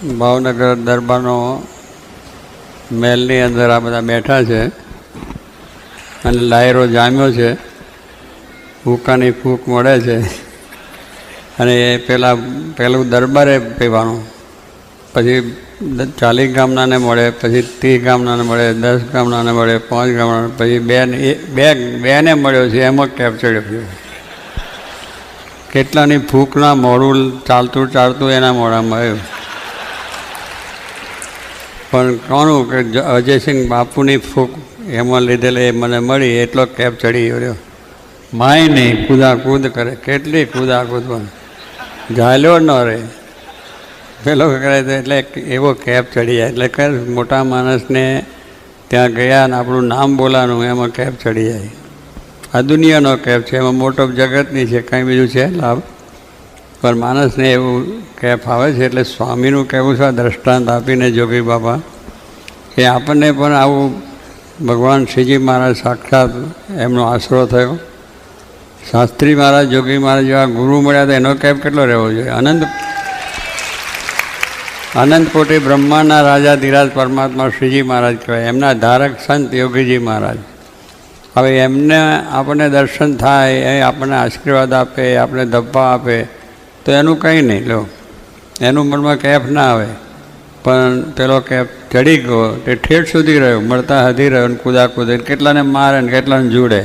ભાવનગર દરબારનો મહેલની અંદર આ બધા બેઠા છે અને લાયરો જામ્યો છે, હુક્કાની ફૂંક મળે છે અને એ પહેલું દરબારે પીવાનું, પછી 40 ગામનાને મળે, પછી 30 ગામનાને મળે, 10 ગામનાને મળે, 5 ગામનાને, પછી બેને મળ્યો છે, એમાં કેપ ચડ્યો છે. કેટલાની ફૂંકના મોડું ચાલતું એના મોડામાં આવ્યું. પણ કોનું કે અજયસિંહ બાપુની ફૂંક એમાં લીધેલી એ મને મળી, એટલો કેપ ચડી રહ્યો. માય નહીં, કૂદાકૂદ કરે, કેટલી કૂદાકૂદ પણ ઝાલ્યો ન રહે પેલો કરે એટલે એવો કેપ ચડી જાય. એટલે કે મોટા માણસને ત્યાં ગયા ને આપણું નામ બોલાનું, એમાં કેપ ચડી જાય. આ દુનિયાનો કેપ છે, એમાં મોટો જગતની છે, કંઈ બીજું છે લાભ, પણ માણસને એવું કેપ આવે છે. એટલે સ્વામીનું કહેવું છે, દ્રષ્ટાંત આપીને જોગી બાબા કે આપણને પણ આવું ભગવાન શ્રીજી મહારાજ સાક્ષાત એમનો આશરો થયો. શાસ્ત્રી મહારાજ, જોગી મહારાજ જેવા ગુરુ મળ્યા તો એનો કેપ કેટલો રહેવો જોઈએ. અનંત કોટી બ્રહ્માંડના રાજા ધીરાજ પરમાત્મા શ્રીજી મહારાજ કહેવાય. એમના ધારક સંત યોગીજી મહારાજ. હવે એમને આપણને દર્શન થાય, એ આપણને આશીર્વાદ આપે, આપણે ધબ્બા આપે તો એનું કંઈ નહીં. લો, એનું મનમાં કેફ ના આવે, પણ પેલો કેફ ચડી ગયો તે ઠેઠ સુધી રહ્યો, મળતા હદી રહ્યો ને કૂદાકૂદે, કેટલાને મારે ને કેટલાને જોડે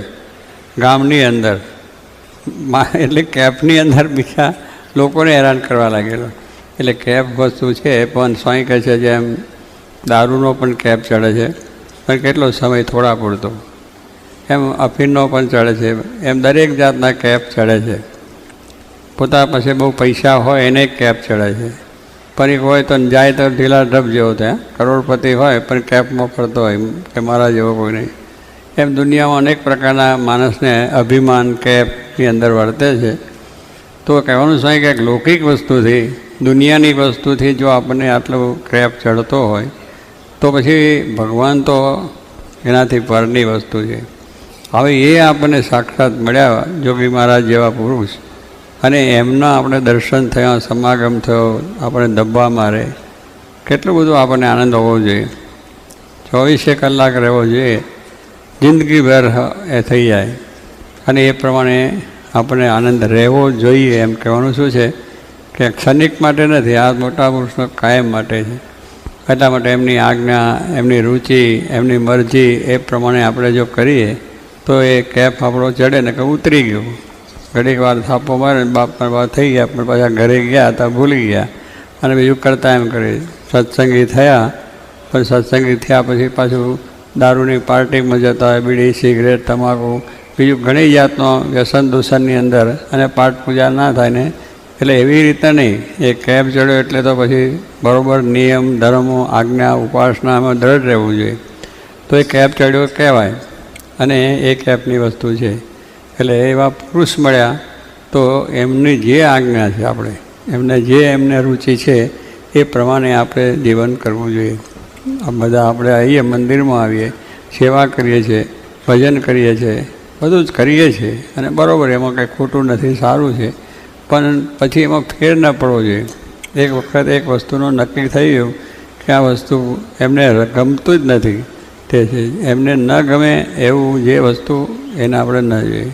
ગામની અંદર. એટલે કેફની અંદર બીજા લોકોને હેરાન કરવા લાગેલો. એટલે કેફ વસ્તુ છે, પણ સ્વાઈ કહે છે જેમ દારૂનો પણ કેફ ચડે છે, પણ કેટલો સમય, થોડા પૂરતો. એમ અફીણનો પણ ચડે છે, એમ દરેક જાતના કેફ ચડે છે. પોતા પાસે બહુ પૈસા હોય એને કેપ ચડે છે, પણ એક હોય તો જાય તો ઢીલા ઢબ જેવો ત્યાં કરોડપતિ હોય પણ કેપમાં ફરતો હોય કે મારા જેવો કોઈ નહીં. એમ દુનિયામાં અનેક પ્રકારના માણસને અભિમાન કેપની અંદર વર્તે છે. તો કહેવાનું છે કે લૌકિક વસ્તુથી, દુનિયાની વસ્તુથી જો આપણને આટલો કેપ ચડતો હોય તો પછી ભગવાન તો એનાથી પરની વસ્તુ છે. હવે એ આપણને સાક્ષાત મળ્યા જોગી મહારાજ જેવા પુરુષ, અને એમના આપણે દર્શન થયા, સમાગમ થયો, આપણે ધબ્બા મારે, કેટલું બધું આપણને આનંદ હોવો જોઈએ. 24 કલાક રહેવો જોઈએ, જિંદગીભર એ થઈ જાય. અને એ પ્રમાણે આપણે આનંદ રહેવો જોઈએ. એમ કહેવાનું શું છે કે ક્ષણિક માટે નથી, આ મોટા પુરુષનો કાયમ માટે છે. એટલા માટે એમની આજ્ઞા, એમની રુચિ, એમની મરજી એ પ્રમાણે આપણે જો કરીએ તો એ કેપ આપણો ચડે ને કે ઉતરી ગયું. ઘડીક વાર થાપો મારે બાપ થઈ ગયા, પણ પાછા ઘરે ગયા તો ભૂલી ગયા અને બીજું કરતાં એમ કરી. સત્સંગી થયા, પણ સત્સંગી થયા પછી પાછું દારૂની પાર્ટીમાં જતા હોય, બીડી, સિગરેટ, તમાકુ, બીજું ઘણી જાતનો વ્યસન દૂષણની અંદર, અને પાઠ પૂજા ના થાય ને. એટલે એવી રીતે નહીં, એ કેપ ચડ્યો એટલે તો પછી બરાબર નિયમ, ધર્મો, આજ્ઞા, ઉપાસનામાં દ્રઢ રહેવું જોઈએ, તો એ કેપ ચડ્યો કહેવાય. અને એ કેપની વસ્તુ છે. એટલે એવા પુરુષ મળ્યા તો એમની જે આજ્ઞા છે, એમને રુચિ છે એ પ્રમાણે આપણે જીવન કરવું જોઈએ. આ બધા આપણે આવીએ, મંદિરમાં આવીએ, સેવા કરીએ છીએ, ભજન કરીએ છીએ, બધું જ કરીએ છીએ, અને બરાબર, એમાં કંઈ ખોટું નથી, સારું છે. પણ પછી એમાં ફેર ન પડવો જોઈએ. એક વખત એક વસ્તુનું નક્કી થઈ ગયું કે આ વસ્તુ એમને ગમતું જ નથી, તે છે એમને ન ગમે એવું જે વસ્તુ એને આપણે ન જોઈએ.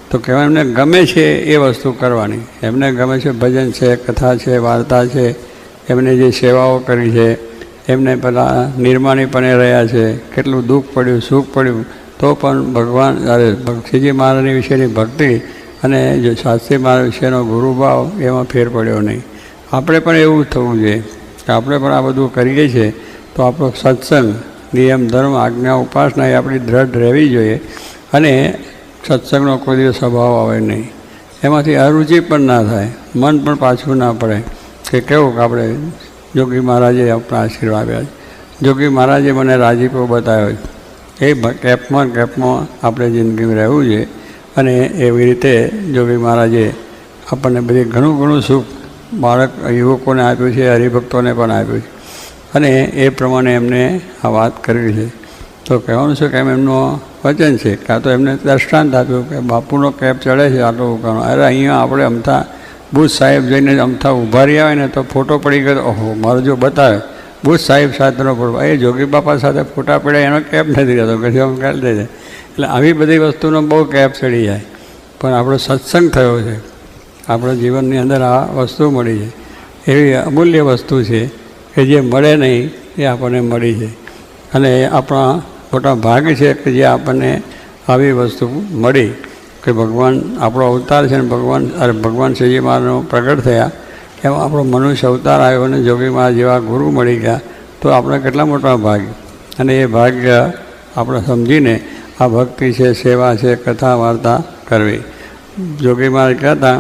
તો કહેવાય એમને ગમે છે એ વસ્તુ કરવાની. એમને ગમે છે ભજન છે, કથા છે, વાર્તા છે, એમને જે સેવાઓ કરી છે, એમને પેલા નિર્માણીપણે રહ્યા છે, કેટલું દુઃખ પડ્યું, સુખ પડ્યું, તો પણ ભગવાન શ્રીજી મહારાજની વિશેની ભક્તિ અને જો શાસ્ત્રી મહારાજ વિશેનો ગુરુભાવ, એમાં ફેર પડ્યો નહીં. આપણે પણ એવું થવું જોઈએ કે આપણે પણ આ બધું કરીએ છીએ તો આપણો સત્સંગ, નિયમ, ધર્મ, આજ્ઞા, ઉપાસના એ આપણી દ્રઢ રહેવી જોઈએ. અને સત્સંગનો કોઈ દિવસ અભાવ આવે નહીં, એમાંથી અરુચિ પણ ના થાય, મન પણ પાછું ના પડે કે કેવું કે આપણે જોગી મહારાજે આપણા આશીર્વાદ આપ્યા છે, જોગી મહારાજે મને રાજીપો બતાવ્યો છે. એ કેપમાં આપણે જિંદગીમાં રહેવું જોઈએ. અને એવી રીતે જોગી મહારાજે આપણને બધી ઘણું સુખ બાળક યુવકોને આપ્યું છે, હરિભક્તોને પણ આપ્યું છે. અને એ પ્રમાણે એમને આ વાત કરવી છે. તો કહેવાનું છે કે એમ એમનું વચન છે, કાં તો એમને દૃષ્ટાંત આપ્યું કે બાપુનો કેપ ચડે છે આટલું કરવાનું. અરે અહીંયા આપણે અમથા બુશ સાહેબ જઈને અમથા ઊભા રહ્યા હોય ને તો ફોટો પડી ગયો, ઓહો મારો જો બતાવે બુશ સાહેબ સાથેનો ફોટો, એ જોગી બાપા સાથે ફોટા પડ્યા એનો કેપ નથી રહેતો, પછી આમ કાઢી દે છે. એટલે આવી બધી વસ્તુનો બહુ કેપ ચડી જાય. પણ આપણો સત્સંગ થયો છે, આપણા જીવનની અંદર આ વસ્તુ મળી છે. એવી અમૂલ્ય વસ્તુ છે કે જે મળે નહીં એ આપણને મળી છે. અને આપણા મોટા ભાગ છે કે જે આપણને આવી વસ્તુ મળી, કે ભગવાન આપણો અવતાર છે ને ભગવાન શ્રીજી મહારાજનો પ્રગટ થયા, એમાં આપણો મનુષ્ય અવતાર આવ્યો અને જોગી મહારાજ જેવા ગુરુ મળી ગયા, તો આપણે કેટલા મોટા ભાગ્ય. અને એ ભાગ્ય આપણે સમજીને આ ભક્તિ છે, સેવા છે, કથા વાર્તા કરવી. જોગી મહારાજ કહેતા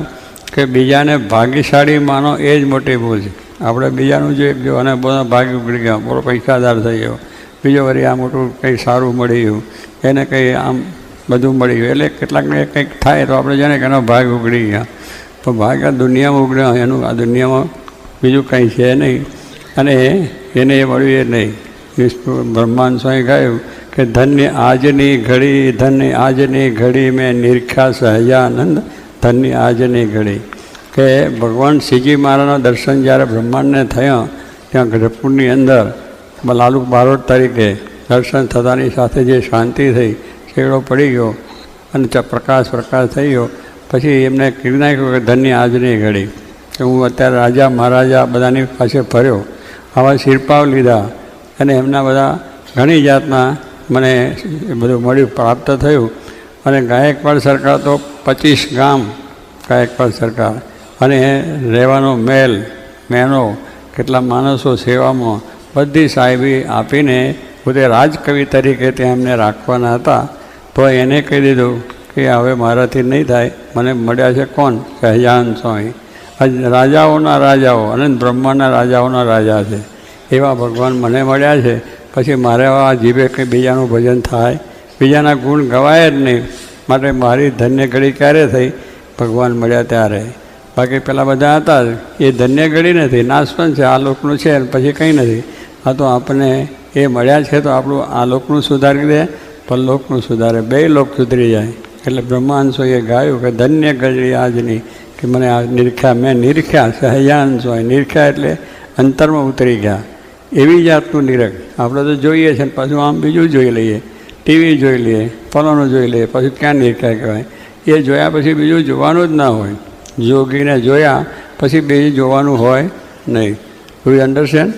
કે બીજાને ભાગ્યશાળી માનો એ જ મોટી ભૂલ છે. આપણે બીજાનું જો અને બધા ભાગ્ય ઉગડી ગયા, બોલો પૈસાદાર થઈ ગયો, બીજો વળી આ મોટું કંઈ સારું મળી ગયું, એને કંઈ આમ બધું મળી ગયું, એટલે કેટલાકને કંઈક થાય તો આપણે જાણે કે એનો ભાગ ઉગડી ગયા. પણ ભાગ આ દુનિયામાં ઉગડ્યો, એનું આ દુનિયામાં બીજું કંઈ છે નહીં, અને એને એ મળ્યું એ નહીં. બ્રહ્માંડ સ્વામી કહ્યું કે ધન્ય આજની ઘડી, ધન્ય આજની ઘડી મેં નિરખ્યા સહજાનંદ, ધન્ય આજની ઘડી. કે ભગવાન શ્રીજી મહારાજના દર્શન જ્યારે બ્રહ્માંડને થયા, ત્યાં ગઢપુરની અંદર લાલુ બારોટ તરીકે દર્શન થતાની સાથે જે શાંતિ થઈ, છેડો પડી ગયો અને પ્રકાશ થઈ ગયો. પછી એમને કીધું નાખ્યું કે ધન્ય આજની ઘડી, કે હું અત્યારે રાજા મહારાજા બધાની પાસે ફર્યો, આવા શિરપાવ લીધા, અને એમના બધા ઘણી જાતના મને બધું મળ્યું, પ્રાપ્ત થયું. અને ગાયકવાડ સરકાર તો 25 ગામ ગાયકવાડ સરકાર, અને રહેવાનો મેનો, કેટલા માણસો સેવામાં, બધી સાહેબી આપીને પોતે રાજકવિ તરીકે ત્યાં એમને રાખવાના હતા. તો એને કહી દીધું કે હવે મારાથી નહીં થાય, મને મળ્યા છે કોણ? સહજાનંદ સ્વામી. રાજાઓના રાજાઓ, અનંત બ્રહ્માંડના રાજાઓના રાજા છે એવા ભગવાન મને મળ્યા છે. પછી મારે આ જીભે કંઈ બીજાનું ભજન થાય, બીજાના ગુણ ગવાય જ નહીં. માટે મારી ધન્ય ઘડી ક્યારે થઈ? ભગવાન મળ્યા ત્યારે. બાકી પેલા બધા હતા એ ધન્ય ઘડી નથી, નાશવંત છે, આ લોકનું છે, પછી કંઈ નથી. આ તો આપણને એ મળ્યા છે તો આપણું આ લોકનું સુધારી દે, પણ લોકનું સુધારે, બે લોક સુધરી જાય. એટલે બ્રહ્માંડોએ ગાયું કે ધન્ય ઘડી આજની, કે મને આ મેં નિરખ્યા સહજાનંદ સ્વામી. નિરખ્યા એટલે અંતરમાં ઉતરી ગયા, એવી જાતનું નિરખ. આપણે તો જોઈએ છે પાછું આમ બીજું જોઈ લઈએ, ટીવી જોઈ લઈએ, ફલાણું જોઈ લઈએ, પછી ક્યાં નિરખ્યા કહેવાય? એ જોયા પછી બીજું જોવાનું જ ના હોય. જોગીને જોયા પછી બીજું જોવાનું હોય નહીં. You understand?